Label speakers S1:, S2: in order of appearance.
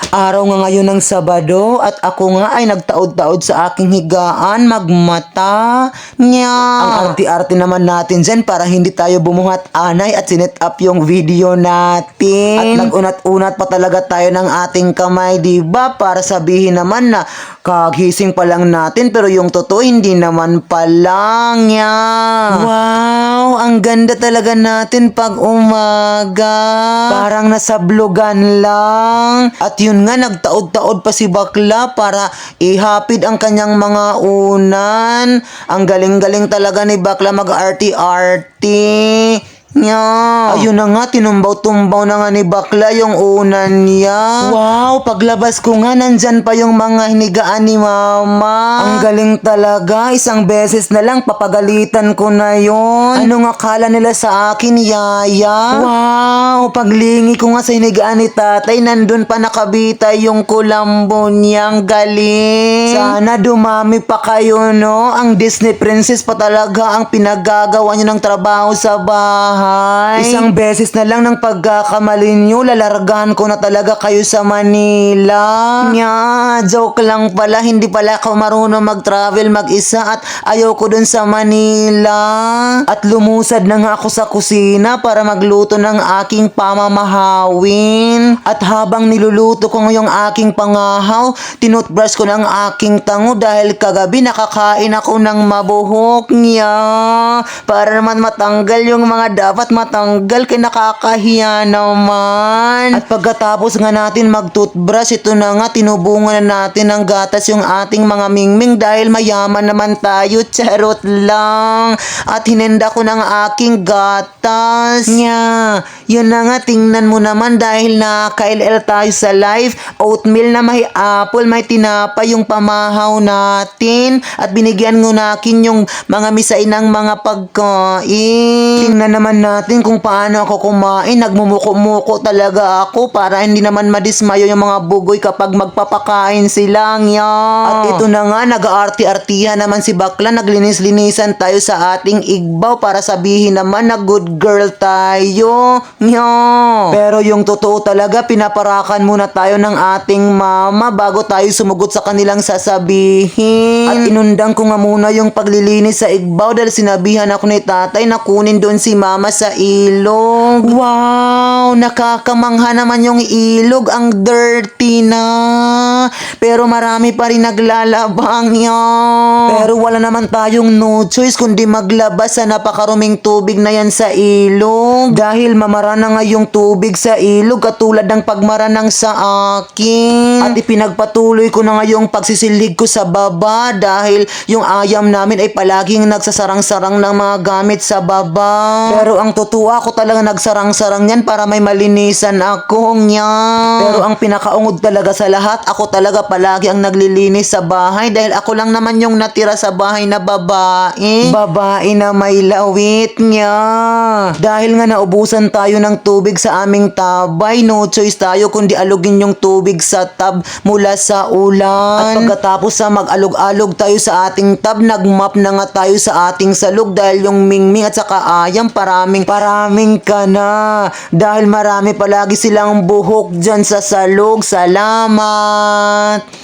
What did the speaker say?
S1: Araw nga ngayon ng Sabado at ako nga ay nagtaod-taod sa aking higaan, magmata. Nya. Ang arte-arte naman natin dyan para hindi tayo bumuhat anay at sinet up yung video natin. At nag-unat-unat pa talaga tayo ng ating kamay, diba? Para sabihin naman na kagising pa lang natin pero yung totoo hindi naman pala. Nya. Wow, ang ganda talaga natin pag umaga. Parang nasablogan lang. At yun nga, nagtaod-taod pa si bakla para ihapid ang kanyang mga unan. Ang galing-galing talaga ni bakla mag-arty-arty. Nya. Ayun na nga, tinumbaw-tumbaw na nga ni bakla yung unan niya. Wow, paglabas ko nga, nandyan pa yung mga hinigaan ni mama. Ang galing talaga, isang beses na lang papagalitan ko na yon. Ano nga kala nila sa akin, yaya? Wow, paglingi ko nga sa hinigaan ni tatay, nandun pa nakabita yung kulambo niyang galing. Sana dumami pa kayo, no? Ang Disney princess pa talaga ang pinagagawa niyo ng trabaho sa bahay. Isang beses na lang ng pagkakamali nyo, lalargahan ko na talaga kayo sa Manila. Nya, joke lang pala, hindi pala ako marunong mag-travel mag-isa at ayaw ko dun sa Manila. At lumusad na nga ako sa kusina para magluto ng aking pamamahawin. At habang niluluto ko ngayong aking pangahaw, tinutbrush ko ng aking tango dahil kagabi nakakain ako ng mabuhok niya. Para naman matanggal yung mga dapat matanggal, kaya nakakahiya naman. At pagkatapos nga natin mag-toothbrush, ito na nga, tinubungan na natin ng gatas yung ating mga mingming dahil mayaman naman tayo, charot lang. At hinenda ko ng aking gatas. Nya, yun na nga, tingnan mo naman dahil naka-LL tayo sa live, oatmeal na may apple, may tinapa yung pamahaw natin. At binigyan ko nakin yung mga misay ng mga pagkain. Tingnan naman natin kung paano ako kumain. Nagmumuko-muko talaga ako para hindi naman madismayo yung mga bugoy kapag magpapakain sila. At ito na nga, nag-aarti-artihan naman si bakla. Naglinis-linisan tayo sa ating igbaw para sabihin naman na good girl tayo. Pero yung totoo talaga, pinaparakan muna tayo ng ating mama bago tayo sumugot sa kanilang sasabihin. At inundang ko nga muna yung paglilinis sa igbaw dahil sinabihan ako ni tatay na kunin doon si mama sa ilog. Wow, nakakamangha naman yung ilog. Ang dirty na. Pero marami pa rin naglalabang yan. Pero wala naman tayong no choice kundi maglabas sa napakaruming tubig na yan sa ilog. Dahil mamara na nga yung tubig sa ilog katulad ng pagmaranang sa akin. At ipinagpatuloy ko na nga yung pagsisilig ko sa baba dahil yung ayam namin ay palaging nagsasarang-sarang ng mga gamit sa baba. Pero ang totoo, ako talaga nagsarang-sarang yan para may malinisan ako niya. Pero ang pinakaungod talaga sa lahat, ako talaga palagi ang naglilinis sa bahay dahil ako lang naman yung natira sa bahay na babae. Babae na may lawit niya. Dahil nga naubusan tayo ng tubig sa aming tabay, no choice tayo kundi alugin yung tubig sa tub mula sa ulan. At pagkatapos sa mag-alog-alog tayo sa ating tub, nagmap na nga tayo sa ating salog dahil yung mingming at saka ayam paraming ka na. Dahil marami palagi silang buhok dyan sa salog. Salamat!